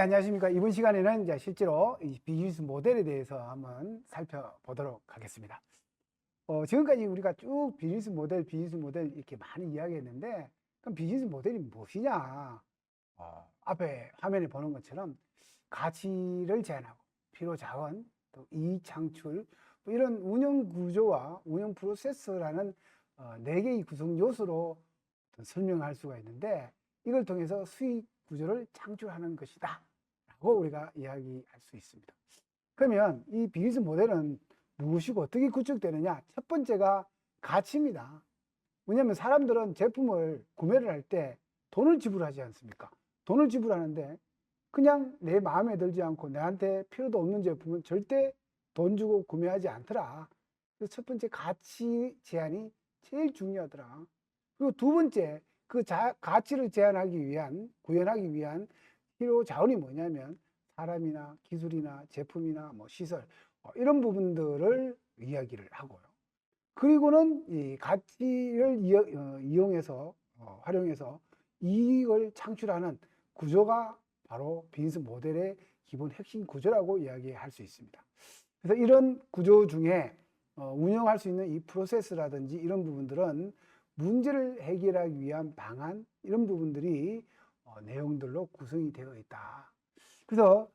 안녕하십니까. 이번 시간에는 이제 실제로 이 비즈니스 모델에 대해서 한번 살펴보도록 하겠습니다. 지금까지 우리가 쭉 비즈니스 모델 이렇게 많이 이야기했는데, 그럼 비즈니스 모델이 무엇이냐? 앞에 화면에 보는 것처럼 가치를 제한하고, 필요 자원, 또 이익 창출, 뭐 이런 운영 구조와 운영 프로세스라는 네 개의 구성 요소로 설명할 수가 있는데, 이걸 통해서 수익 구조를 창출하는 것이다 라고 우리가 이야기할 수 있습니다. 그러면 이 비즈니스 모델은 무엇이고 어떻게 구축되느냐? 첫 번째가 가치입니다. 왜냐하면 사람들은 제품을 구매를 할 때 돈을 지불하지 않습니까? 돈을 지불하는데 그냥 내 마음에 들지 않고 내한테 필요도 없는 제품은 절대 돈 주고 구매하지 않더라. 그래서 첫 번째 가치 제한이 제일 중요하더라. 그리고 두 번째, 그 가치를 구현하기 위한 필요 자원이 뭐냐면 사람이나 기술이나 제품이나 뭐 시설, 이런 부분들을 이야기를 하고요. 그리고는 이 가치를 활용해서 이익을 창출하는 구조가 바로 비즈니스 모델의 기본 핵심 구조라고 이야기할 수 있습니다. 그래서 이런 구조 중에 운영할 수 있는 이 프로세스라든지 이런 부분들은 문제를 해결하기 위한 방안, 이런 부분들이 내용들로 구성이 되어 있다. 그래서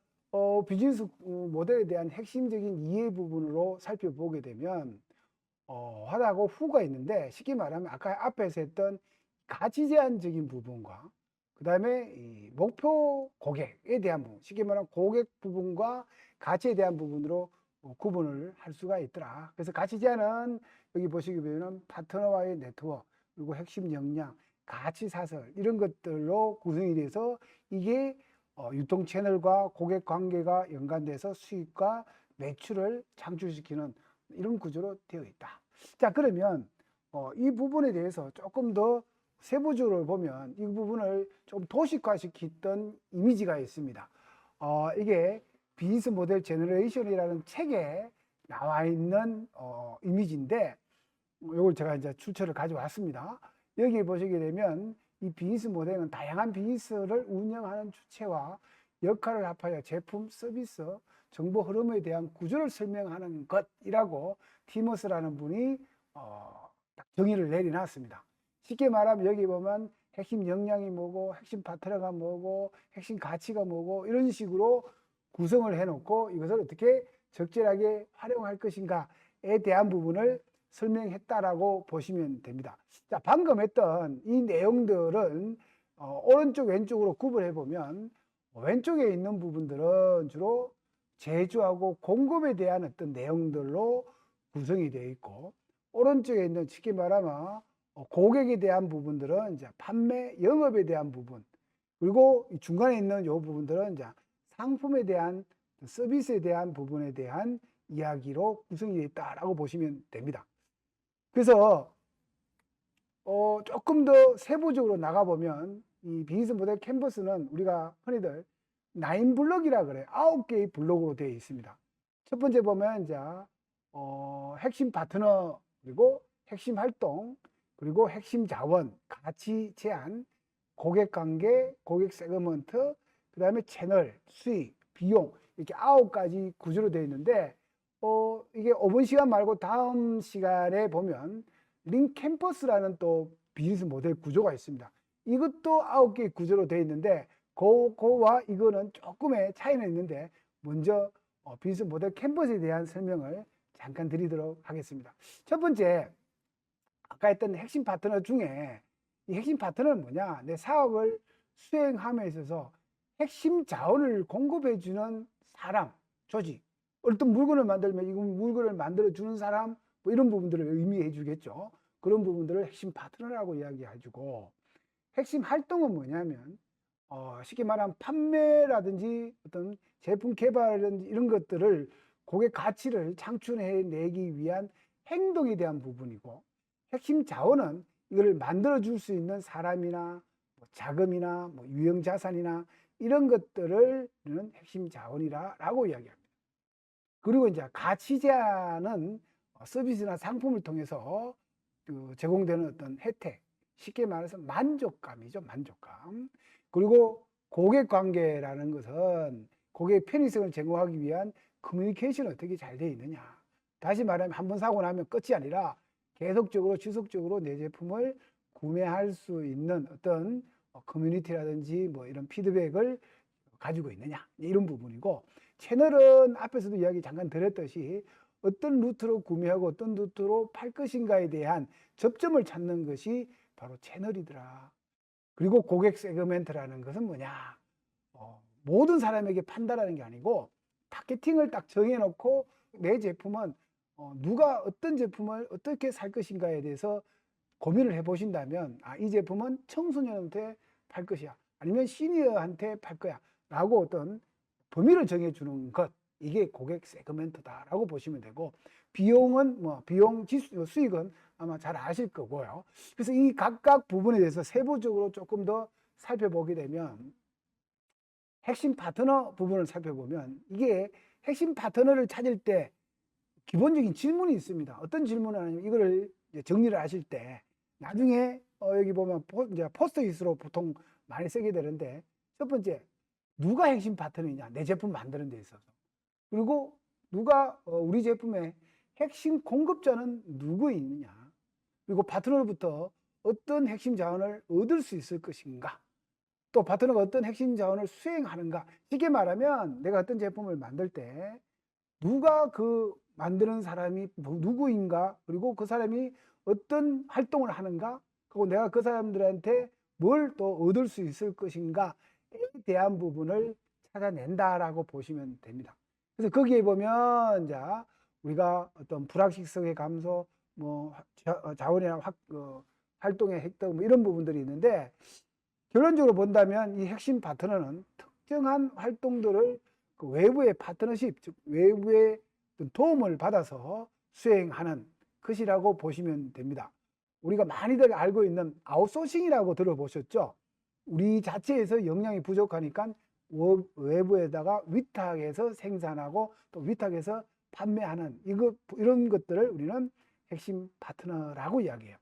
비즈니스 모델에 대한 핵심적인 이해 부분으로 살펴보게 되면 화하고 후가 있는데, 쉽게 말하면 아까 앞에서 했던 가치 제한적인 부분과 그 다음에 이 목표 고객에 대한 부분, 쉽게 말하면 고객 부분과 가치에 대한 부분으로 구분을 할 수가 있더라. 그래서 가치 제한은 여기 보시게 되면 파트너와의 네트워크, 그리고 핵심 역량, 가치 사설, 이런 것들로 구성이 돼서 이게 유통 채널과 고객 관계가 연관돼서 수익과 매출을 창출시키는 이런 구조로 되어 있다. 자, 그러면 이 부분에 대해서 조금 더 세부적으로 보면 이 부분을 좀 도식화시켰던 이미지가 있습니다. 이게 비즈니스 모델 제너레이션이라는 책에 나와 있는 이미지인데, 이걸 제가 이제 출처를 가져왔습니다. 여기 보시게 되면 이 비즈니스 모델은 다양한 비즈니스를 운영하는 주체와 역할을 합하여 제품, 서비스, 정보 흐름에 대한 구조를 설명하는 것이라고 티머스라는 분이 딱 정의를 내려놨습니다. 쉽게 말하면 여기 보면 핵심 역량이 뭐고, 핵심 파트너가 뭐고, 핵심 가치가 뭐고, 이런 식으로 구성을 해놓고 이것을 어떻게 적절하게 활용할 것인가에 대한 부분을 설명했다라고 보시면 됩니다. 자, 방금 했던 이 내용들은 오른쪽 왼쪽으로 구분해 보면 왼쪽에 있는 부분들은 주로 제조하고 공급에 대한 어떤 내용들로 구성이 되어 있고, 오른쪽에 있는 쉽게 말하면 고객에 대한 부분들은 이제 판매, 영업에 대한 부분, 그리고 중간에 있는 이 부분들은 이제 상품에 대한, 서비스에 대한 부분에 대한 이야기로 구성이 되어 있다라고 보시면 됩니다. 그래서 조금 더 세부적으로 나가보면 이 비즈니스 모델 캔버스는 우리가 흔히들 9블럭이라 그래요. 9개의 블록으로 되어 있습니다. 첫 번째 보면 이제 핵심 파트너, 그리고 핵심 활동, 그리고 핵심 자원, 가치 제한, 고객 관계, 고객 세그먼트, 그 다음에 채널, 수익, 비용, 이렇게 9가지 구조로 되어 있는데, 이게 5분 시간 말고 다음 시간에 보면 링 캠퍼스라는 또 비즈니스 모델 구조가 있습니다. 이것도 9개의 구조로 되어 있는데, 그거와 이거는 조금의 차이는 있는데, 먼저 비즈니스 모델 캠퍼스에 대한 설명을 잠깐 드리도록 하겠습니다. 첫 번째, 아까 했던 핵심 파트너 중에 이 핵심 파트너는 뭐냐? 내 사업을 수행함에 있어서 핵심 자원을 공급해주는 사람, 조직. 어떤 물건을 만들면 이 물건을 만들어주는 사람, 뭐 이런 부분들을 의미해 주겠죠. 그런 부분들을 핵심 파트너라고 이야기해주고, 핵심 활동은 뭐냐면 쉽게 말하면 판매라든지 어떤 제품 개발이라든지 이런 것들을 고객 가치를 창출해내기 위한 행동에 대한 부분이고, 핵심 자원은 이걸 만들어줄 수 있는 사람이나 뭐 자금이나 뭐 유형 자산이나 이런 것들을 핵심 자원이라고 이야기합니다. 그리고 이제 가치 제한은 서비스나 상품을 통해서 제공되는 어떤 혜택, 쉽게 말해서 만족감이죠, 만족감. 그리고 고객 관계라는 것은 고객의 편의성을 제공하기 위한 커뮤니케이션이 어떻게 잘 되어 있느냐. 다시 말하면 한 번 사고 나면 끝이 아니라 계속적으로 지속적으로 내 제품을 구매할 수 있는 어떤 커뮤니티라든지 뭐 이런 피드백을 가지고 있느냐, 이런 부분이고, 채널은 앞에서도 이야기 잠깐 드렸듯이 어떤 루트로 구매하고 어떤 루트로 팔 것인가에 대한 접점을 찾는 것이 바로 채널이더라. 그리고 고객 세그멘트라는 것은 뭐냐, 모든 사람에게 판다라는 게 아니고 타겟팅을 딱 정해놓고 내 제품은 누가 어떤 제품을 어떻게 살 것인가에 대해서 고민을 해보신다면, 이 제품은 청소년한테 팔 것이야, 아니면 시니어한테 팔 거야 라고 어떤 범위를 정해주는 것, 이게 고객 세그멘트다라고 보시면 되고, 비용은 비용 지수, 수익은 아마 잘 아실 거고요. 그래서 이 각각 부분에 대해서 세부적으로 조금 더 살펴보게 되면, 핵심 파트너 부분을 살펴보면, 이게 핵심 파트너를 찾을 때 기본적인 질문이 있습니다. 어떤 질문을 하냐면, 이거를 정리를 하실 때 나중에 여기 보면 이제 포스트잇으로 보통 많이 쓰게 되는데, 첫 번째, 누가 핵심 파트너이냐, 내 제품 만드는 데 있어서. 그리고 누가 우리 제품의 핵심 공급자는 누구 있느냐, 그리고 파트너로부터 어떤 핵심 자원을 얻을 수 있을 것인가, 또 파트너가 어떤 핵심 자원을 수행하는가. 쉽게 말하면 내가 어떤 제품을 만들 때 누가 그 만드는 사람이 누구인가, 그리고 그 사람이 어떤 활동을 하는가, 그리고 내가 그 사람들한테 뭘 또 얻을 수 있을 것인가에 대한 부분을 찾아낸다라고 보시면 됩니다. 그래서 거기에 보면 이제 우리가 어떤 불확실성의 감소, 뭐 자원이나 활동의 획득, 뭐 이런 부분들이 있는데, 결론적으로 본다면 이 핵심 파트너는 특정한 활동들을 그 외부의 파트너십, 즉 외부의 도움을 받아서 수행하는 것이라고 보시면 됩니다. 우리가 많이들 알고 있는 아웃소싱이라고 들어보셨죠? 우리 자체에서 역량이 부족하니까 외부에다가 위탁해서 생산하고 또 위탁해서 판매하는 이런 것들을 우리는 핵심 파트너라고 이야기해요.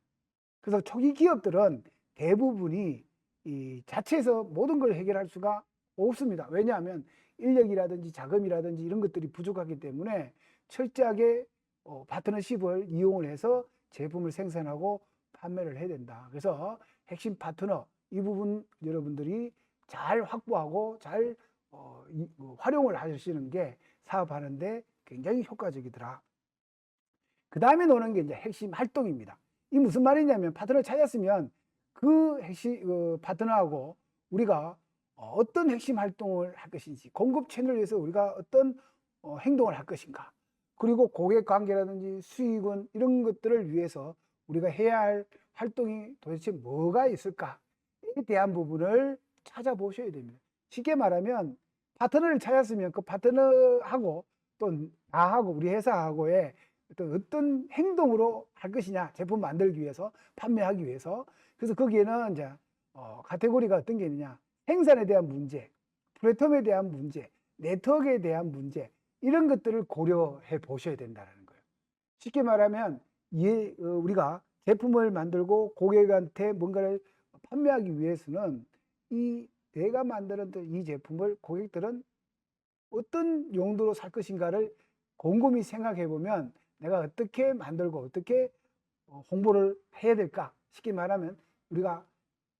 그래서 초기 기업들은 대부분이 이 자체에서 모든 걸 해결할 수가 없습니다. 왜냐하면 인력이라든지 자금이라든지 이런 것들이 부족하기 때문에 철저하게 파트너십을 이용을 해서 제품을 생산하고 판매를 해야 된다. 그래서 핵심 파트너, 이 부분 여러분들이 잘 확보하고 잘 활용을 하시는 게 사업하는데 굉장히 효과적이더라. 그 다음에 노는 게 이제 핵심 활동입니다. 이 무슨 말이냐면, 파트너를 찾았으면 그 핵심 파트너하고 우리가 어떤 핵심 활동을 할 것인지, 공급 채널을 위해서 우리가 어떤 행동을 할 것인가, 그리고 고객 관계라든지 수익은 이런 것들을 위해서 우리가 해야 할 활동이 도대체 뭐가 있을까에 대한 부분을 찾아보셔야 됩니다. 쉽게 말하면 파트너를 찾았으면 그 파트너하고 또 나하고 우리 회사하고의 어떤 행동으로 할 것이냐, 제품 만들기 위해서, 판매하기 위해서. 그래서 거기에는 이제 카테고리가 어떤 게 있느냐, 생산에 대한 문제, 플랫폼에 대한 문제, 네트워크에 대한 문제, 이런 것들을 고려해 보셔야 된다는 거예요. 쉽게 말하면 우리가 제품을 만들고 고객한테 뭔가를 판매하기 위해서는 내가 만드는 이 제품을 고객들은 어떤 용도로 살 것인가를 곰곰이 생각해 보면 내가 어떻게 만들고 어떻게 홍보를 해야 될까, 쉽게 말하면 우리가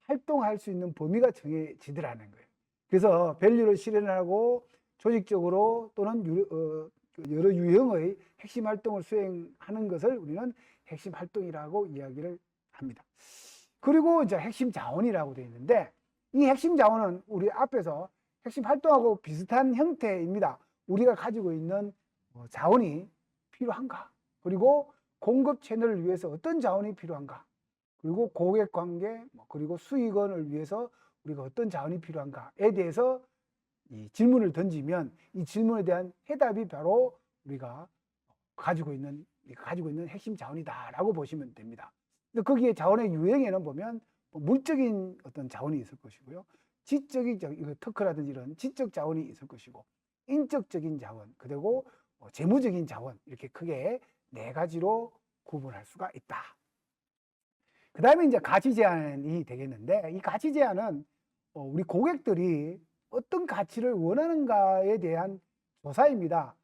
활동할 수 있는 범위가 정해지더라는 거예요. 그래서 밸류를 실현하고 조직적으로 또는 여러 유형의 핵심 활동을 수행하는 것을 우리는 핵심 활동이라고 이야기를 합니다. 그리고 이제 핵심 자원이라고 되어 있는데, 이 핵심 자원은 우리 앞에서 핵심 활동하고 비슷한 형태입니다. 우리가 가지고 있는 자원이 필요한가, 그리고 공급 채널을 위해서 어떤 자원이 필요한가, 그리고 고객 관계, 그리고 수익원을 위해서 우리가 어떤 자원이 필요한가에 대해서 이 질문을 던지면 이 질문에 대한 해답이 바로 우리가 가지고 있는 핵심 자원이다라고 보시면 됩니다. 거기에 자원의 유형에는 보면 물적인 어떤 자원이 있을 것이고요, 지적인 특허라든지 이런 지적 자원이 있을 것이고, 인적적인 자원, 그리고 재무적인 자원, 이렇게 크게 네 가지로 구분할 수가 있다. 그 다음에 이제 가치 제한이 되겠는데, 이 가치 제한은 우리 고객들이 어떤 가치를 원하는가에 대한 조사입니다.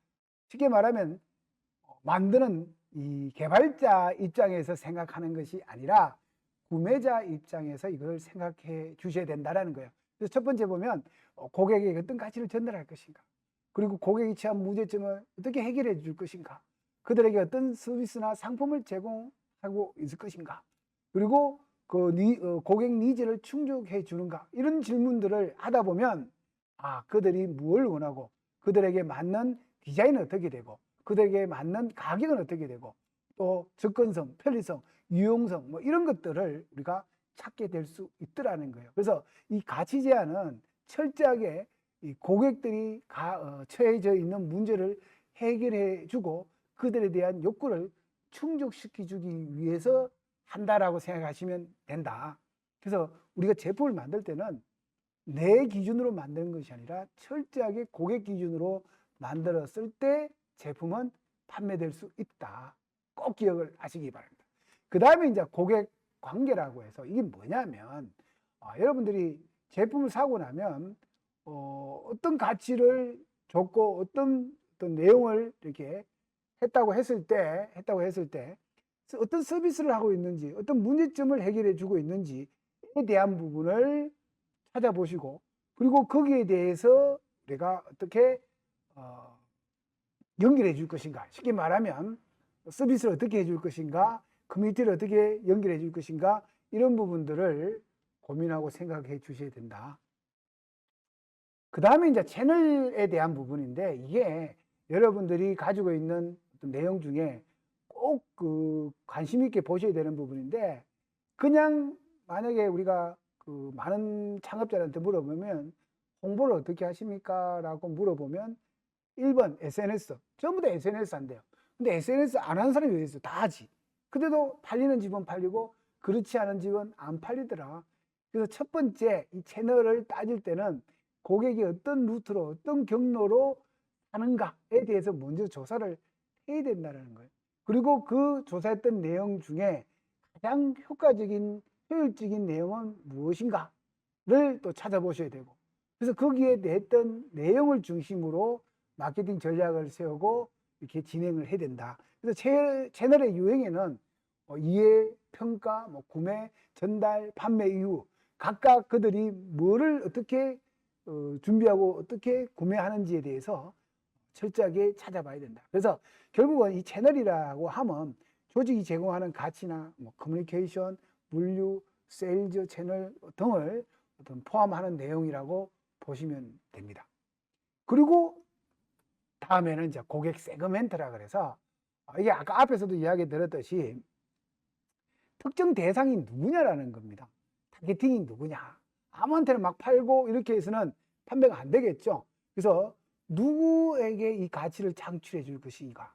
쉽게 말하면 만드는 이 개발자 입장에서 생각하는 것이 아니라 구매자 입장에서 이걸 생각해 주셔야 된다는 거예요. 그래서 첫 번째 보면 고객에게 어떤 가치를 전달할 것인가, 그리고 고객이 처한 문제점을 어떻게 해결해 줄 것인가, 그들에게 어떤 서비스나 상품을 제공하고 있을 것인가, 그리고 고객 니즈를 충족해 주는가, 이런 질문들을 하다 보면 그들이 뭘 원하고 그들에게 맞는 디자인은 어떻게 되고 그들에게 맞는 가격은 어떻게 되고 또 접근성, 편리성, 유용성 이런 것들을 우리가 찾게 될 수 있더라는 거예요. 그래서 이 가치 제안은 철저하게 이 고객들이 처해져 있는 문제를 해결해 주고 그들에 대한 욕구를 충족시켜 주기 위해서 한다라고 생각하시면 된다. 그래서 우리가 제품을 만들 때는 내 기준으로 만드는 것이 아니라 철저하게 고객 기준으로 만들었을 때 제품은 판매될 수 있다. 꼭 기억을 하시기 바랍니다. 그 다음에 이제 고객 관계라고 해서 이게 뭐냐면 여러분들이 제품을 사고 나면 어떤 가치를 줬고 어떤 내용을 이렇게 했다고 했을 때 어떤 서비스를 하고 있는지, 어떤 문제점을 해결해 주고 있는지에 대한 부분을 찾아보시고, 그리고 거기에 대해서 내가 어떻게 연결해 줄 것인가, 쉽게 말하면 서비스를 어떻게 해줄 것인가, 커뮤니티를 어떻게 연결해 줄 것인가, 이런 부분들을 고민하고 생각해 주셔야 된다. 그 다음에 이제 채널에 대한 부분인데, 이게 여러분들이 가지고 있는 어떤 내용 중에 꼭 관심 있게 보셔야 되는 부분인데, 그냥 만약에 우리가 많은 창업자한테 물어보면 홍보를 어떻게 하십니까? 라고 물어보면 1번 SNS, 전부 다 SNS 한대요. 근데 SNS 안 하는 사람이 왜 있어? 다 하지. 근데도 팔리는 집은 팔리고 그렇지 않은 집은 안 팔리더라. 그래서 첫 번째 이 채널을 따질 때는 고객이 어떤 루트로 어떤 경로로 하는가에 대해서 먼저 조사를 해야 된다는 거예요. 그리고 그 조사했던 내용 중에 가장 효율적인 내용은 무엇인가를 또 찾아보셔야 되고, 그래서 거기에 냈던 내용을 중심으로 마케팅 전략을 세우고 이렇게 진행을 해야 된다. 그래서 채널의 유형에는 이해, 평가, 구매, 전달, 판매 이후 각각 그들이 뭐를 어떻게 준비하고 어떻게 구매하는지에 대해서 철저하게 찾아봐야 된다. 그래서 결국은 이 채널이라고 하면 조직이 제공하는 가치나 커뮤니케이션, 물류, 세일즈 채널 등을 포함하는 내용이라고 보시면 됩니다. 그리고 다음에는 이제 고객 세그멘트라 그래서 이게 아까 앞에서도 이야기 드렸듯이 특정 대상이 누구냐라는 겁니다. 타겟팅이 누구냐. 아무한테나 막 팔고 이렇게 해서는 판매가 안 되겠죠. 그래서 누구에게 이 가치를 창출해 줄 것인가,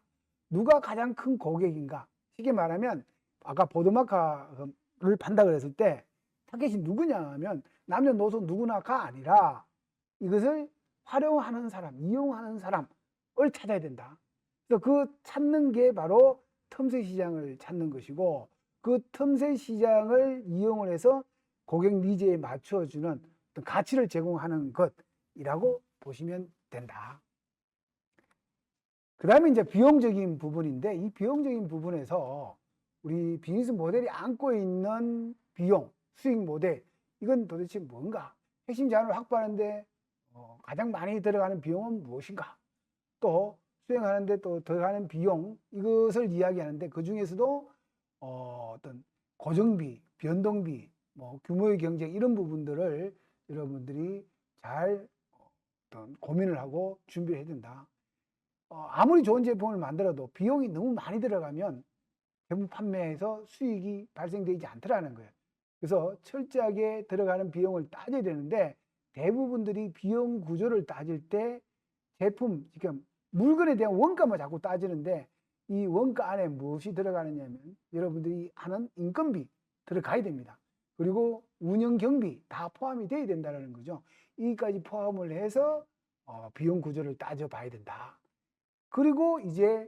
누가 가장 큰 고객인가. 쉽게 말하면 아까 보드마카를 판다 그랬을 때 타겟이 누구냐 하면 남녀노소 누구나가 아니라 이것을 활용하는 사람, 이용하는 사람을 찾아야 된다. 그래서 그 찾는 게 바로 틈새 시장을 찾는 것이고, 그 틈새 시장을 이용을 해서 고객 니즈에 맞춰주는 어떤 가치를 제공하는 것이라고 보시면 된다. 그 다음에 이제 비용적인 부분인데, 이 비용적인 부분에서 우리 비즈니스 모델이 안고 있는 비용, 수익 모델, 이건 도대체 뭔가? 핵심 자원을 확보하는데 가장 많이 들어가는 비용은 무엇인가? 또 수행하는데 또 들어가는 비용, 이것을 이야기하는데 그 중에서도 어떤 고정비, 변동비, 규모의 경쟁, 이런 부분들을 여러분들이 잘 어떤 고민을 하고 준비를 해야 된다. 아무리 좋은 제품을 만들어도 비용이 너무 많이 들어가면 제품 판매에서 수익이 발생되지 않더라는 거예요. 그래서 철저하게 들어가는 비용을 따져야 되는데, 대부분들이 비용 구조를 따질 때 제품, 지금 물건에 대한 원가만 자꾸 따지는데, 이 원가 안에 무엇이 들어가느냐면 여러분들이 하는 인건비 들어가야 됩니다. 그리고 운영 경비 다 포함이 돼야 된다는 거죠. 이까지 포함을 해서 비용 구조를 따져봐야 된다. 그리고 이제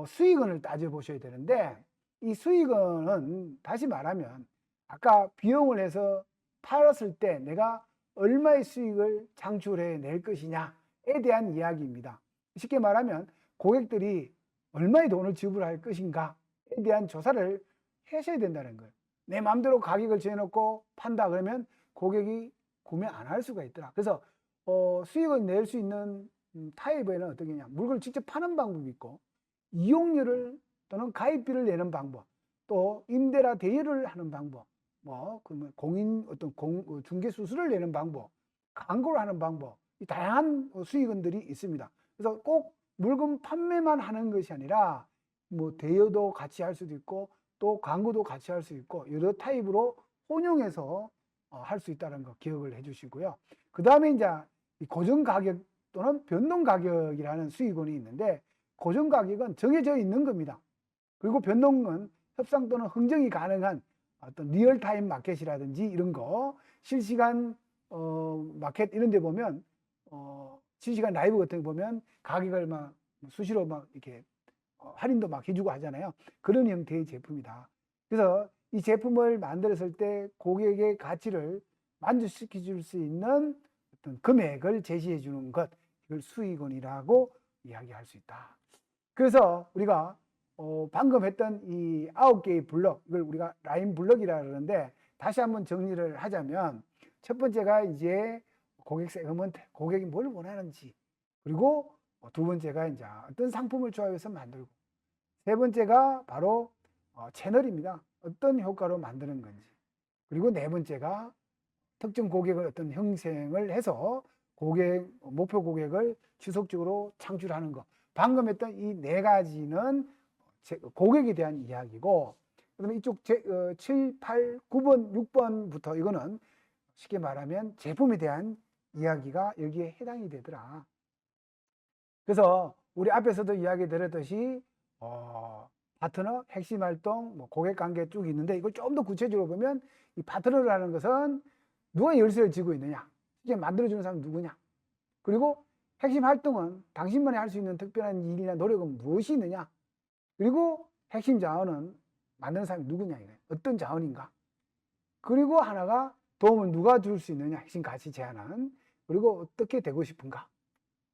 수익원을 따져보셔야 되는데, 이 수익원은 다시 말하면 아까 비용을 해서 팔았을 때 내가 얼마의 수익을 창출해 낼 것이냐에 대한 이야기입니다. 쉽게 말하면 고객들이 얼마의 돈을 지불할 것인가에 대한 조사를 하셔야 된다는 거예요. 내 마음대로 가격을 정해놓고 판다 그러면 고객이 구매 안 할 수가 있더라. 그래서 수익을 낼 수 있는 타입에는 어떻게 냐 물건을 직접 파는 방법이 있고, 이용료를 또는 가입비를 내는 방법, 또 임대라 대여를 하는 방법, 공인 중개 수수료를 내는 방법, 광고를 하는 방법, 다양한 수익원들이 있습니다. 그래서 꼭 물건 판매만 하는 것이 아니라 대여도 같이 할 수도 있고, 또 광고도 같이 할 수 있고, 여러 타입으로 혼용해서 할 수 있다는 거 기억을 해주시고요. 그 다음에 이제 고정 가격 또는 변동 가격이라는 수익원이 있는데, 고정 가격은 정해져 있는 겁니다. 그리고 변동은 협상 또는 흥정이 가능한 어떤 리얼타임 마켓이라든지 이런 거, 실시간 마켓 이런 데 보면 실시간 라이브 같은 거 보면 가격을 막 수시로 막 이렇게 할인도 막 해주고 하잖아요. 그런 형태의 제품이다. 그래서 이 제품을 만들었을 때 고객의 가치를 만족시켜 줄 수 있는 어떤 금액을 제시해 주는 것, 이걸 수익원이라고 이야기할 수 있다. 그래서 우리가 방금 했던 이 9개의 블록, 이걸 우리가 라인 블록이라 그러는데, 다시 한번 정리를 하자면, 첫 번째가 이제 고객 세그먼트, 고객이 뭘 원하는지, 그리고 두 번째가 이제 어떤 상품을 조합해서 만들고, 세 번째가 바로 채널입니다. 어떤 효과로 만드는 건지, 그리고 네 번째가 특정 고객을 어떤 형성을 해서 목표 고객을 지속적으로 창출하는 것. 방금 했던 이 네 가지는 고객에 대한 이야기고, 그다음에 이쪽 7, 8, 9번, 6번부터 이거는 쉽게 말하면 제품에 대한 이야기가 여기에 해당이 되더라. 그래서 우리 앞에서도 이야기 드렸듯이 파트너, 핵심 활동, 고객 관계 쭉 있는데, 이걸 좀 더 구체적으로 보면 이 파트너라는 것은 누가 열쇠를 쥐고 있느냐, 이게 만들어주는 사람은 누구냐, 그리고 핵심 활동은 당신만이 할 수 있는 특별한 일이나 노력은 무엇이 있느냐, 그리고 핵심 자원은 만드는 사람이 누구냐, 어떤 자원인가, 그리고 하나가 도움을 누가 줄 수 있느냐, 핵심 가치 제안은, 그리고 어떻게 되고 싶은가,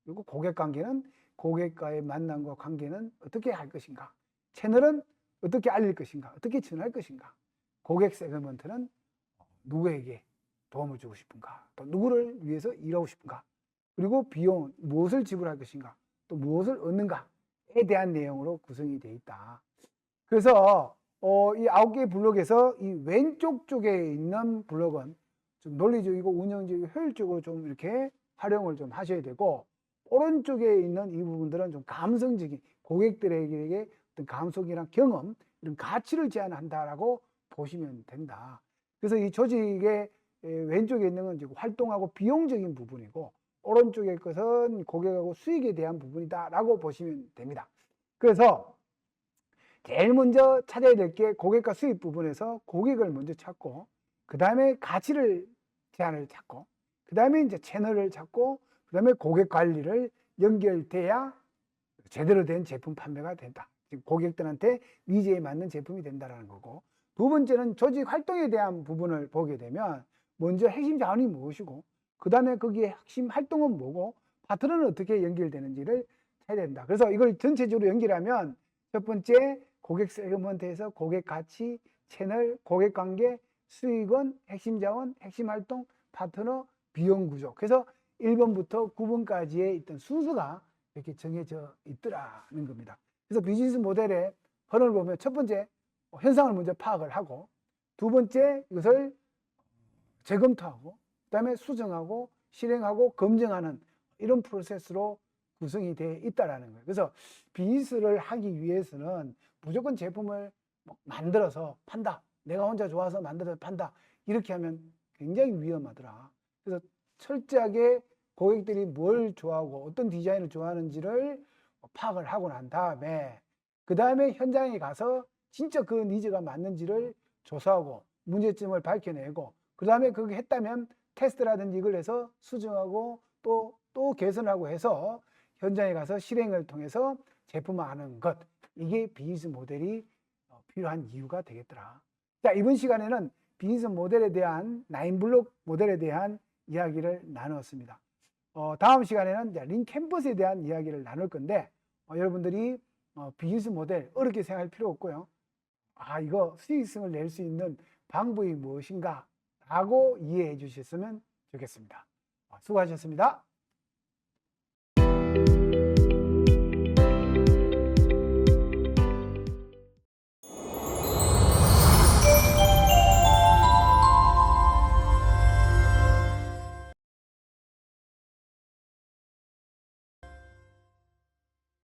그리고 고객 관계는 고객과의 만남과 관계는 어떻게 할 것인가, 채널은 어떻게 알릴 것인가, 어떻게 전할 것인가, 고객 세그먼트는 누구에게 도움을 주고 싶은가, 또 누구를 위해서 일하고 싶은가, 그리고 비용은 무엇을 지불할 것인가, 또 무엇을 얻는가에 대한 내용으로 구성이 되어 있다. 그래서 이 9개의 블록에서 이 왼쪽 쪽에 있는 블록은 좀 논리적이고 운영적이고 효율적으로 좀 이렇게 활용을 좀 하셔야 되고, 오른쪽에 있는 이 부분들은 좀 감성적인, 고객들에게 어떤 감성이랑 경험, 이런 가치를 제안한다라고 보시면 된다. 그래서 이 조직의 왼쪽에 있는 건 이제 활동하고 비용적인 부분이고, 오른쪽의 것은 고객하고 수익에 대한 부분이다라고 보시면 됩니다. 그래서 제일 먼저 찾아야 될 게 고객과 수익 부분에서 고객을 먼저 찾고, 그 다음에 가치를 제안을 찾고, 그 다음에 이제 채널을 찾고, 그 다음에 고객 관리를 연결돼야 제대로 된 제품 판매가 된다. 고객들한테 니즈에 맞는 제품이 된다는 거고, 두 번째는 조직 활동에 대한 부분을 보게 되면 먼저 핵심 자원이 무엇이고, 그 다음에 거기에 핵심 활동은 뭐고, 파트너는 어떻게 연결되는지를 찾아야 된다. 그래서 이걸 전체적으로 연결하면 첫 번째 고객 세그먼트에서 고객 가치, 채널, 고객 관계, 수익원, 핵심 자원, 핵심 활동, 파트너, 비용 구조. 그래서 1번부터 9번까지의 있던 순서가 이렇게 정해져 있더라는 겁니다. 그래서 비즈니스 모델의 흐름을 보면 첫 번째 현상을 먼저 파악을 하고, 두 번째 이것을 재검토하고, 그 다음에 수정하고 실행하고 검증하는 이런 프로세스로 구성이 되어 있다는 거예요. 그래서 비즈니스를 하기 위해서는 무조건 제품을 만들어서 판다, 내가 혼자 좋아서 만들어서 판다, 이렇게 하면 굉장히 위험하더라. 그래서 철저하게 고객들이 뭘 좋아하고 어떤 디자인을 좋아하는지를 파악을 하고 난 다음에, 그 다음에 현장에 가서 진짜 그 니즈가 맞는지를 조사하고 문제점을 밝혀내고, 그 다음에 그렇게 했다면 테스트라든지 이걸 해서 수정하고 또 개선하고 해서 현장에 가서 실행을 통해서 제품화하는 것, 이게 비즈니스 모델이 필요한 이유가 되겠더라. 자, 이번 시간에는 비즈니스 모델에 대한 9블록 모델에 대한 이야기를 나누었습니다. 다음 시간에는 이제 린 캠퍼스에 대한 이야기를 나눌 건데 여러분들이 비즈니스 모델 어렵게 생각할 필요 없고요. 이거 수익성을 낼 수 있는 방법이 무엇인가 라고 이해해 주셨으면 좋겠습니다. 수고하셨습니다.